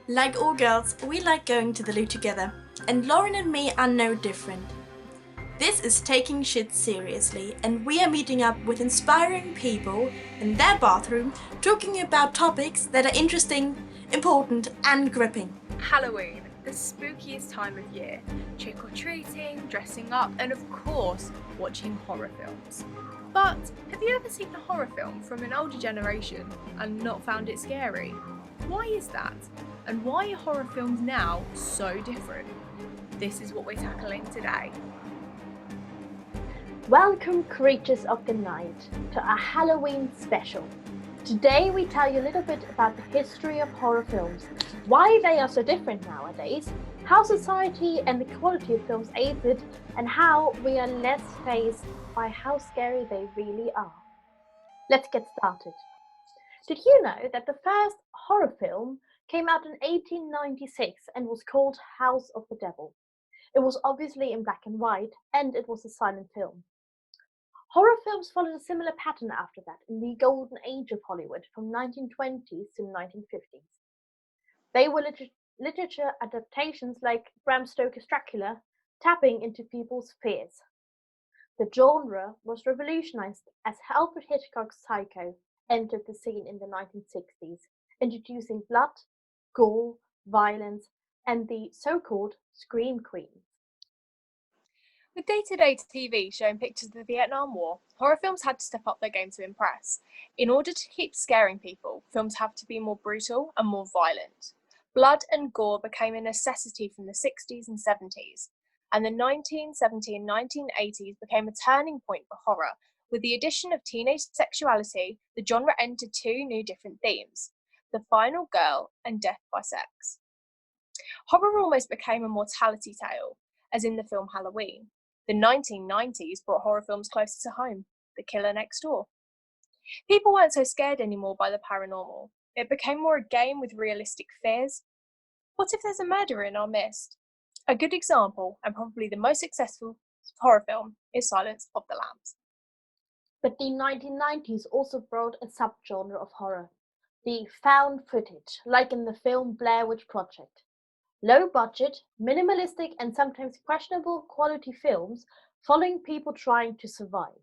Like all girls, we like going to the loo together, and Lauren and me are no different. This is taking shit seriously, and we are meeting up with inspiring people in their bathroom talking about topics that are interesting, important, and gripping. Halloween, the spookiest time of year. Trick-or-treating, dressing up, and of course, watching horror films. But have you ever seen a horror film from an older generation and not found it scary? Why is that? And why are horror films now so different? This is what we're tackling today. Welcome, creatures of the night, to our Halloween special. Today we tell you a little bit about the history of horror films, why they are so different nowadays, how society and the quality of films aids it, and how we are less faced by how scary they really are. Let's get started. Did you know that the first horror film came out in 1896 and was called House of the Devil? It was obviously in black and white, and it was a silent film. Horror films followed a similar pattern after that in the golden age of Hollywood from 1920s to 1950s. They were literature adaptations like Bram Stoker's Dracula, tapping into people's fears. The genre was revolutionized as Alfred Hitchcock's Psycho entered the scene in the 1960s, introducing blood, gore, violence, and the so-called Scream Queens. With day-to-day TV showing pictures of the Vietnam War, horror films had to step up their game to impress. In order to keep scaring people, films have to be more brutal and more violent. Blood and gore became a necessity from the 60s and 70s, and the 1970s and 1980s became a turning point for horror. With the addition of teenage sexuality, the genre entered two new different themes: the final girl and death by sex. Horror almost became a mortality tale, as in the film Halloween. The 1990s brought horror films closer to home: The Killer Next Door. People weren't so scared anymore by the paranormal. It became more a game with realistic fears. What if there's a murderer in our midst? A good example, and probably the most successful horror film, is Silence of the Lambs. But the 1990s also brought a subgenre of horror, the found footage, like in the film Blair Witch Project. Low budget, minimalistic, and sometimes questionable quality films following people trying to survive.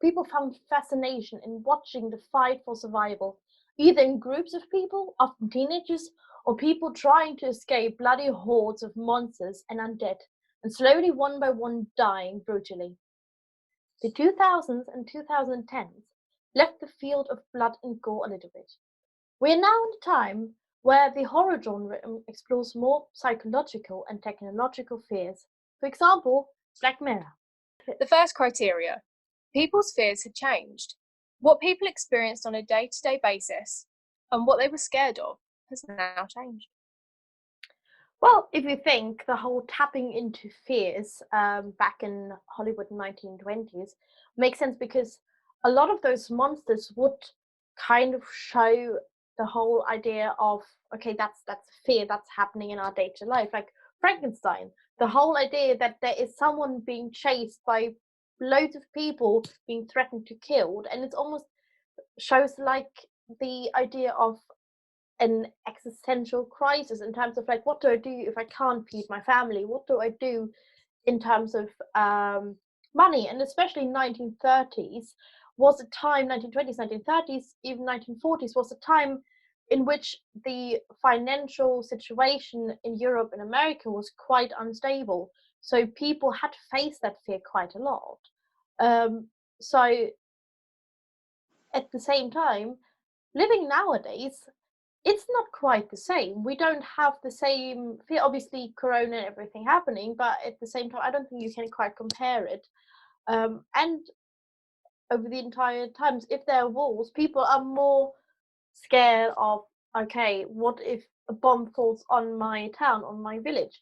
People found fascination in watching the fight for survival, either in groups of people, often teenagers, or people trying to escape bloody hordes of monsters and undead, and slowly one by one dying brutally. The 2000s and 2010s left the field of blood and gore a little bit. We are now in a time where the horror genre explores more psychological and technological fears. For example, Black Mirror. The first criteria: people's fears had changed. What people experienced on a day-to-day basis and what they were scared of has now changed. Well, if you think the whole tapping into fears back in Hollywood 1920s makes sense because a lot of those monsters would kind of show the whole idea of okay, that's fear that's happening in our day-to-day life, like Frankenstein. The whole idea that there is someone being chased by loads of people being threatened to killed, and it's almost shows like the idea of an existential crisis in terms of like what do I do if I can't feed my family, what do I do in terms of money. And especially 1930s was a time, 1920s, 1930s, even 1940s was a time in which the financial situation in Europe and America was quite unstable, so people had to face that fear quite a lot. So at the same time, living nowadays, it's not quite the same. We don't have the same fear. Obviously, Corona and everything happening, but at the same time, I don't think you can quite compare it. And over the entire times, if there are wars, people are more scared of, okay, what if a bomb falls on my town, on my village?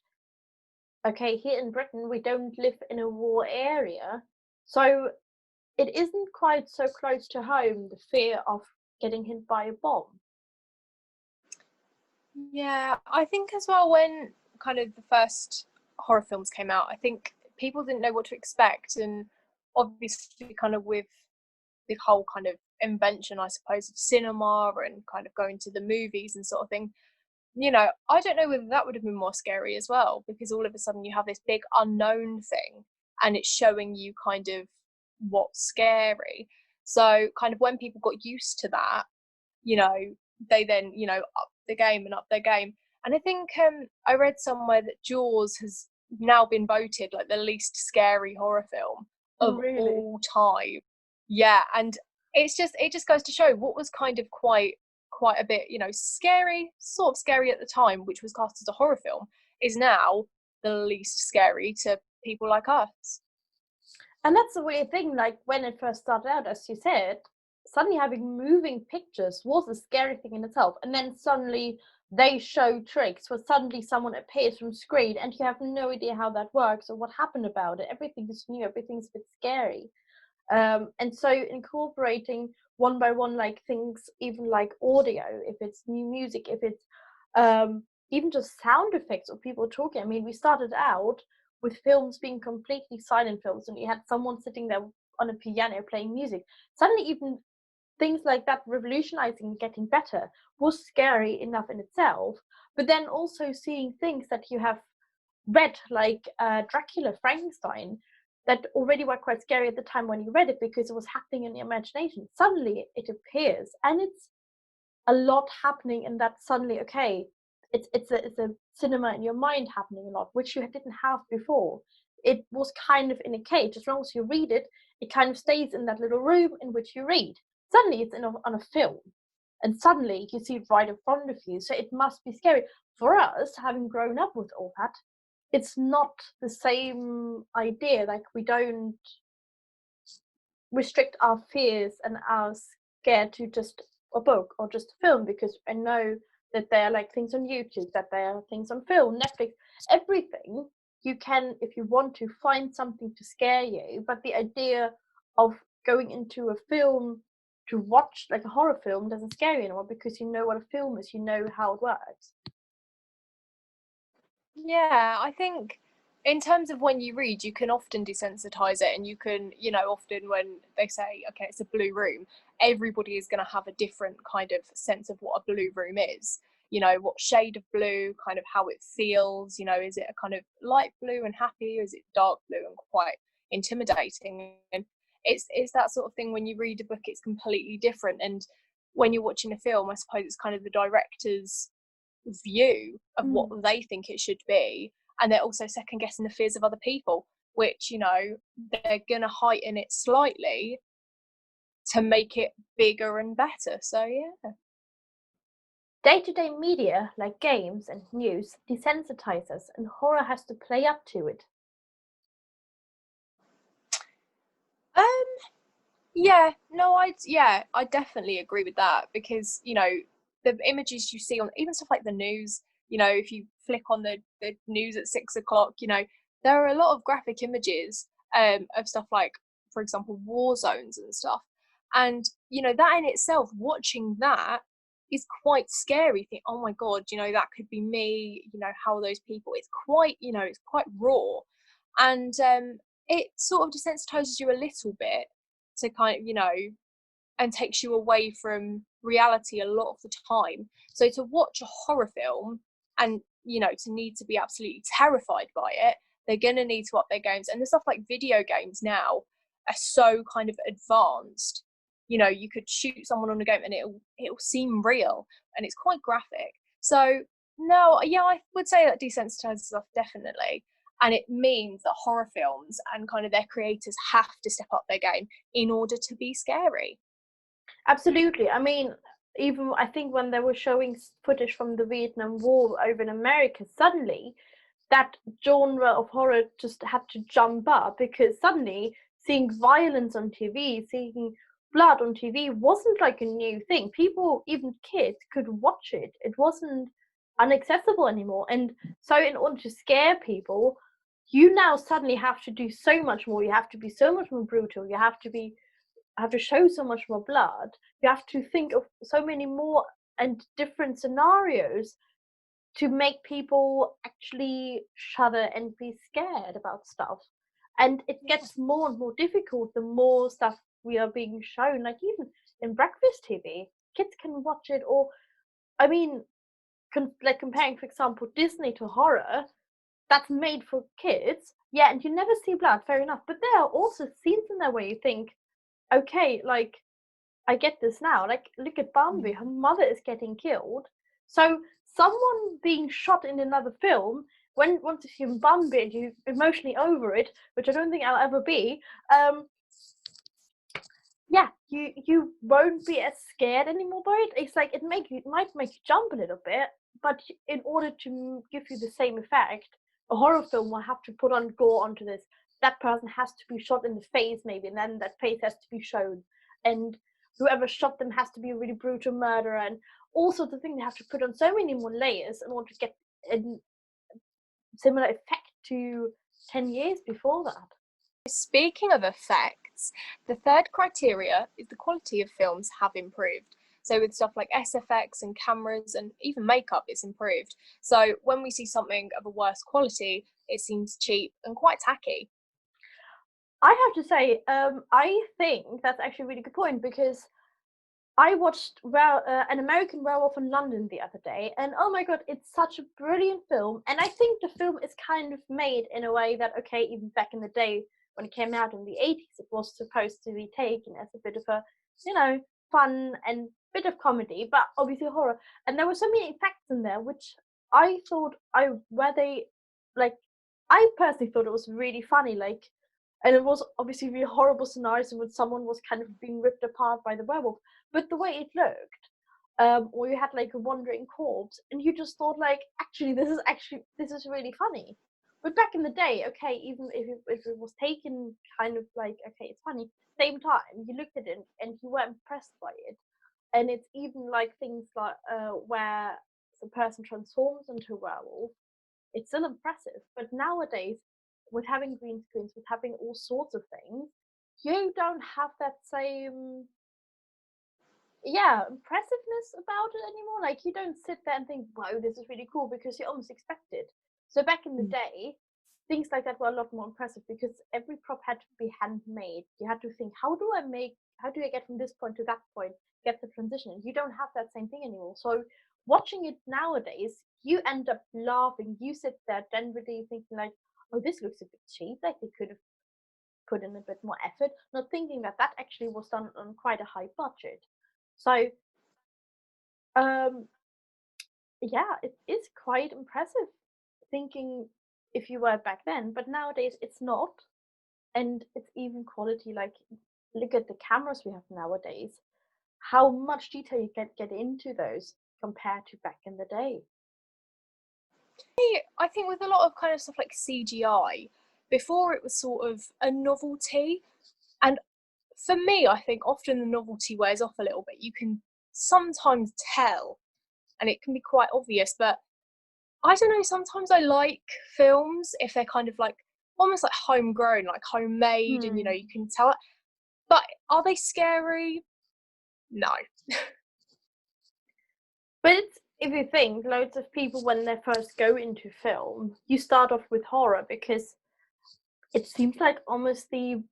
Okay, here in Britain, we don't live in a war area, so it isn't quite so close to home, the fear of getting hit by a bomb. Yeah, I think as well when kind of the first horror films came out, I think people didn't know what to expect, and obviously kind of with the whole kind of invention, I suppose, of cinema and kind of going to the movies and sort of thing, you know, I don't know whether that would have been more scary as well, because all of a sudden you have this big unknown thing and it's showing you kind of what's scary. So kind of when people got used to that, you know, they then, you know, up the game and up their game. And I think I read somewhere that Jaws has now been voted like the least scary horror film of Really? all time. Yeah, and it just goes to show what was kind of quite a bit, you know, scary, sort of scary at the time, which was cast as a horror film, is now the least scary to people like us. And that's the weird thing, like when it first started out, as you said, suddenly having moving pictures was a scary thing in itself. And then suddenly they show tricks where suddenly someone appears from screen and you have no idea how that works or what happened about it. Everything is new, everything's a bit scary. And so incorporating one by one, like things, even like audio, if it's new music, if it's even just sound effects or people talking. I mean, we started out with films being completely silent films, and you had someone sitting there on a piano playing music. Suddenly, even things like that revolutionizing, getting better, was scary enough in itself. But then also seeing things that you have read, like Dracula, Frankenstein, that already were quite scary at the time when you read it because it was happening in the imagination. Suddenly it appears, and it's a lot happening in that. Suddenly, okay, it's a cinema in your mind happening a lot, which you didn't have before. It was kind of in a cage. As long as you read it, it kind of stays in that little room in which you read. Suddenly it's on a film, and suddenly you see it right in front of you, so it must be scary. For us, having grown up with all that, it's not the same idea. Like, we don't restrict our fears and are scared to just a book or just a film, because I know that there are like things on YouTube, that there are things on film, Netflix, everything. You can, if you want to, find something to scare you. But the idea of going into a film to watch like a horror film doesn't scare you anymore, because you know what a film is, you know how it works. Yeah, I think in terms of when you read, you can often desensitize it, and you can, you know, often when they say, okay, it's a blue room, everybody is going to have a different kind of sense of what a blue room is. You know, what shade of blue, kind of how it feels, you know, is it a kind of light blue and happy, or is it dark blue and quite intimidating? And it's that sort of thing. When you read a book, it's completely different. And when you're watching a film, I suppose it's kind of the director's view of what Mm. they think it should be, and they're also second guessing the fears of other people, which, you know, they're gonna heighten it slightly to make it bigger and better. So yeah. Day-to-day media like games and news desensitize us, and horror has to play up to it. um yeah, no, I definitely agree with that, because, you know, the images you see on even stuff like the news, you know, if you flick on the news at 6 o'clock, you know, there are a lot of graphic images of stuff like, for example, war zones and stuff. And, you know, that in itself, watching that is quite scary. Think, oh my God, you know, that could be me, you know, how are those people? It's quite, you know, it's quite raw. And it sort of desensitizes you a little bit to kind of, you know, and takes you away from reality a lot of the time. So to watch a horror film and, you know, to need to be absolutely terrified by it, they're going to need to up their games. And the stuff like video games now are so kind of advanced. You know, you could shoot someone on a game and it'll seem real, and it's quite graphic. So no, yeah, I would say that desensitizes us definitely. And it means that horror films and kind of their creators have to step up their game in order to be scary. Absolutely. I mean, even I think when they were showing footage from the Vietnam War over in America, suddenly that genre of horror just had to jump up, because suddenly seeing violence on TV, seeing blood on TV wasn't like a new thing. People, even kids, could watch it. It wasn't inaccessible anymore. And so, in order to scare people, you now suddenly have to do so much more. You have to be so much more brutal. You have to show so much more blood. You have to think of so many more and different scenarios to make people actually shudder and be scared about stuff. And it gets more and more difficult the more stuff we are being shown. Like, even in breakfast TV, kids can watch it. Or, I mean, like comparing, for example, Disney to horror, that's made for kids. Yeah, and you never see blood, fair enough. But there are also scenes in there where you think, okay, like I get this now. Like, look at Bambi, her mother is getting killed. So someone being shot in another film, when once you see Bambi and you're emotionally over it, which I don't think I'll ever be, yeah, you won't be as scared anymore by it. It's like it might make you jump a little bit, but in order to give you the same effect, a horror film will have to put on gore onto this. That person has to be shot in the face, maybe, and then that face has to be shown. And whoever shot them has to be a really brutal murderer, and all sorts of things. They have to put on so many more layers in order to get a similar effect to 10 years before that. Speaking of effects, the third criteria is the quality of films have improved. So with stuff like SFX and cameras and even makeup, it's improved. So when we see something of a worse quality, it seems cheap and quite tacky. I have to say, I think that's actually a really good point, because I watched an American Werewolf in London the other day, and oh my god, it's such a brilliant film. And I think the film is kind of made in a way that, okay, even back in the day when it came out in the 80s, it was supposed to be taken as a bit of a, fun and bit of comedy, but obviously horror. And there were so many effects in there, which I thought like, I personally thought it was really funny, like, and it was obviously really horrible scenarios in which someone was kind of being ripped apart by the werewolf. But the way it looked, or you had like a wandering corpse, and you just thought like, this is really funny. But back in the day, okay, even if it was taken kind of like, okay, it's funny, same time you looked at it and you were impressed by it. And it's even like things like where the person transforms into a werewolf, it's still impressive. But nowadays, with having green screens, with having all sorts of things, you don't have that same impressiveness about it anymore. Like, you don't sit there and think, wow, this is really cool, because you almost expect it. So back in the day, things like that were a lot more impressive, because every prop had to be handmade. You had to think, how do I get from this point to that point, get the transition? You don't have that same thing anymore. So watching it nowadays, you end up laughing. You sit there generally thinking like, oh, this looks a bit cheap, like they could have put in a bit more effort, not thinking that that actually was done on quite a high budget. So yeah, it is quite impressive thinking if you were back then, but nowadays it's not. And it's even quality, like, look at the cameras we have nowadays, how much detail you get into those compared to back in the day. I think with a lot of kind of stuff like CGI, before it was sort of a novelty, and for me, I think often the novelty wears off a little bit. You can sometimes tell, and it can be quite obvious, but I don't know, sometimes I like films if they're kind of like almost like homegrown, like homemade, and you can tell it. But are they scary? No. But it's, if you think, loads of people, when they first go into film, you start off with horror because it seems like almost the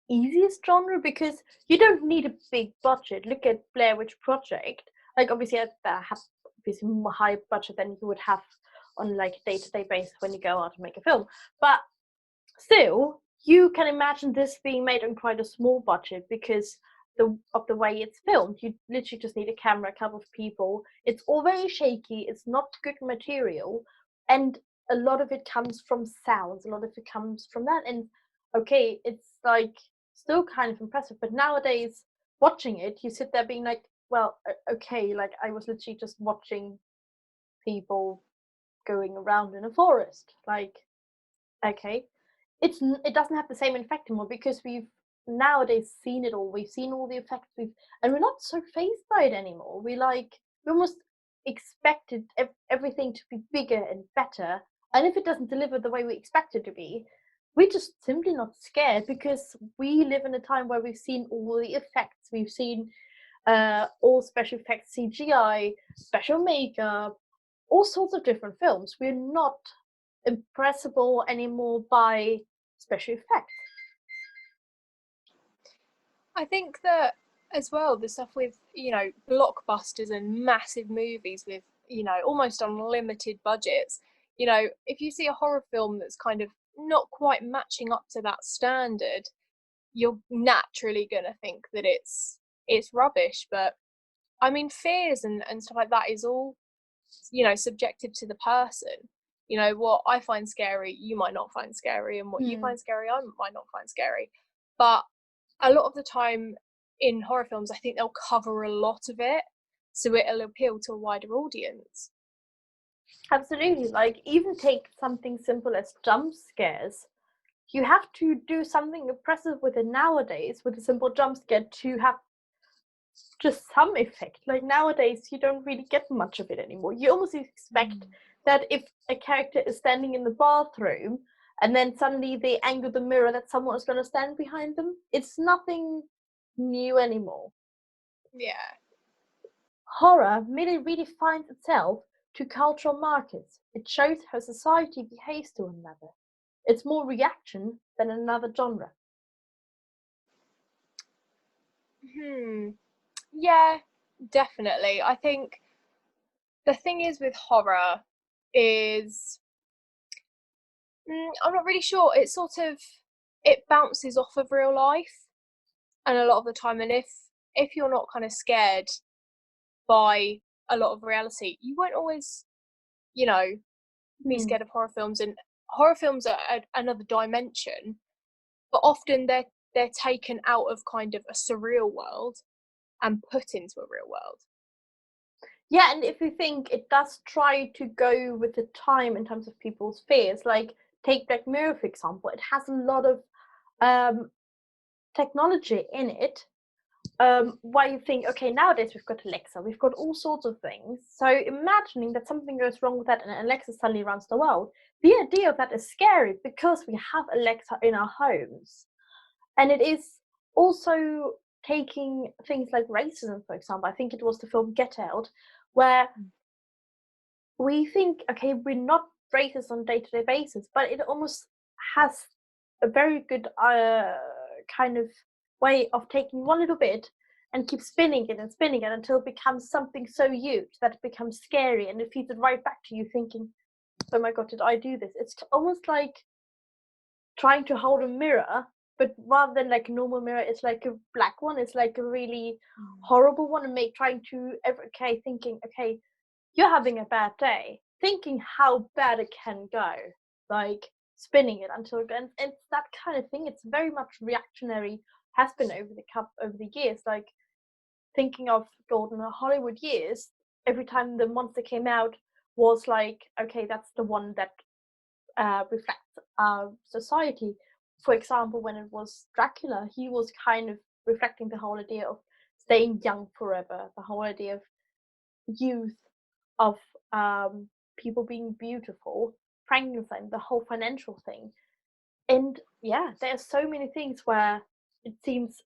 easiest genre, because you don't need a big budget. Look at Blair Witch Project. Like, obviously that has obviously more high budget than you would have on like a day-to-day basis when you go out and make a film. But still, you can imagine this being made on quite a small budget because of the way it's filmed. You literally just need a camera, a couple of people. It's all very shaky. It's not good material, and a lot of it comes from sounds. A lot of it comes from that. And okay, it's like still kind of impressive. But nowadays, watching it, you sit there being like, well, okay, like I was literally just watching people going around in a forest. Like, okay, it doesn't have the same effect anymore because we've nowadays seen it all. We've seen all the effects, and we're not so phased by it anymore. We almost expected everything to be bigger and better, and if it doesn't deliver the way we expect it to be, we're just simply not scared, because we live in a time where we've seen all the effects. We've seen all special effects, CGI, special makeup, all sorts of different films. We're not impressible anymore by special effects. I think that as well, the stuff with, blockbusters and massive movies with, almost unlimited budgets, if you see a horror film that's kind of not quite matching up to that standard, you're naturally going to think that it's rubbish. But I mean, fears and stuff like that is all, subjective to the person. What I find scary, you might not find scary, and what you find scary, I might not find scary. But a lot of the time in horror films, I think they'll cover a lot of it, so it'll appeal to a wider audience. Absolutely. Like, even take something simple as jump scares. You have to do something impressive with it nowadays with a simple jump scare to have just some effect. Like, nowadays you don't really get much of it anymore. You almost expect that if a character is standing in the bathroom and then suddenly they angle the mirror, that someone is going to stand behind them. It's nothing new anymore. Yeah. Horror merely redefines itself to cultural markers. It shows how society behaves to one another. It's more reaction than another genre. Yeah, definitely. I think the thing is with horror is, I'm not really sure. It sort of, it bounces off of real life, and a lot of the time, and if you're not kind of scared by a lot of reality, you won't always, be scared of horror films. And horror films are another dimension, but often they're taken out of kind of a surreal world and put into a real world. Yeah, and if you think, it does try to go with the time in terms of people's fears. Like, take Black Mirror, for example. It has a lot of technology in it. Why you think, okay, nowadays we've got Alexa, we've got all sorts of things. So imagining that something goes wrong with that and Alexa suddenly runs the world, the idea of that is scary because we have Alexa in our homes. And it is also taking things like racism, for example. I think it was the film Get Out, where we think, okay, we're not racist on a day-to-day basis, but it almost has a very good kind of way of taking one little bit and keep spinning it and spinning it until it becomes something so huge that it becomes scary, and it feeds it right back to you thinking, oh my god, did I do this? It's almost like trying to hold a mirror, but rather than like a normal mirror, it's like a black one. It's like a really horrible one, and trying to thinking, okay, you're having a bad day, thinking how bad it can go, like spinning it until again. It's that kind of thing. It's very much reactionary, has been over the years. Like, thinking of golden Hollywood years, every time the monster came out was like, okay, that's the one that reflects our society. For example, when it was Dracula, he was kind of reflecting the whole idea of staying young forever, the whole idea of youth, of people being beautiful, Frankenstein, the whole financial thing. And yeah, there are so many things where it seems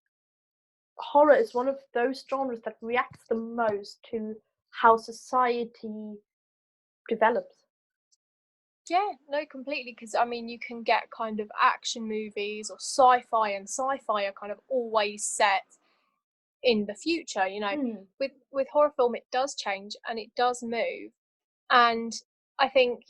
horror is one of those genres that reacts the most to how society develops. Yeah, no, completely. Because I mean, you can get kind of action movies or sci-fi, and sci-fi are kind of always set in the future. With horror film, it does change and it does move. And I think,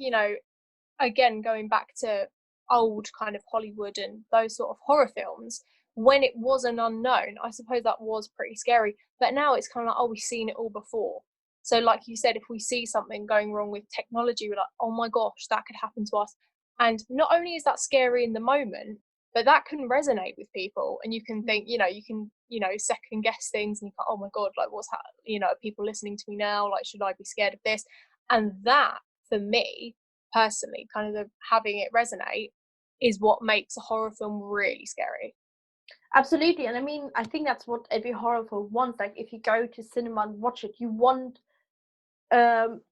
again, going back to old kind of Hollywood and those sort of horror films, when it was an unknown, I suppose that was pretty scary. But now it's kind of like, oh, we've seen it all before. So, like you said, if we see something going wrong with technology, we're like, oh my gosh, that could happen to us. And not only is that scary in the moment, but that can resonate with people. And you can think, you can, second guess things, and you go, oh my God, like are people listening to me now? Like, should I be scared of this? And that, for me, personally, kind of having it resonate is what makes a horror film really scary. Absolutely. And I mean, I think that's what every horror film wants. Like, if you go to cinema and watch it, you want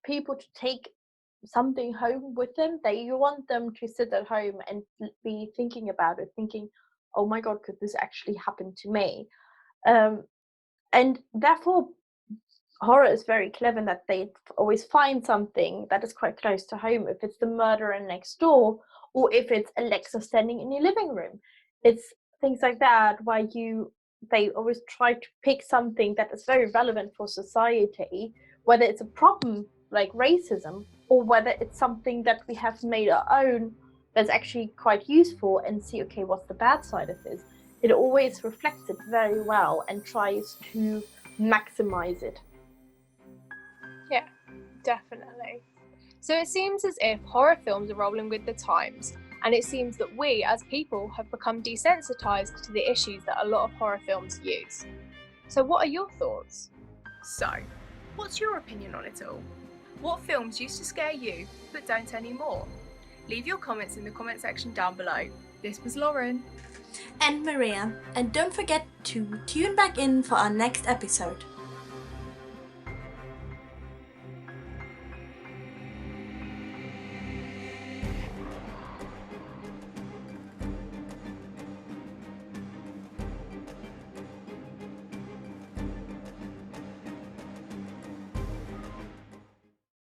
people to take something home with them. You want them to sit at home and be thinking about it, thinking, oh my god, could this actually happen to me? And therefore, horror is very clever in that they always find something that is quite close to home. If it's the murderer next door, or if it's Alexa standing in your living room, it's things like that where they always try to pick something that is very relevant for society, whether it's a problem like racism, or whether it's something that we have made our own that's actually quite useful, and see, okay, what's the bad side of this? It always reflects it very well and tries to maximize it. Yeah, definitely. So it seems as if horror films are rolling with the times, and it seems that we as people have become desensitized to the issues that a lot of horror films use. So what are your thoughts? So, what's your opinion on it all? What films used to scare you but don't anymore? Leave your comments in the comment section down below. This was Lauren. And Maria, and don't forget to tune back in for our next episode.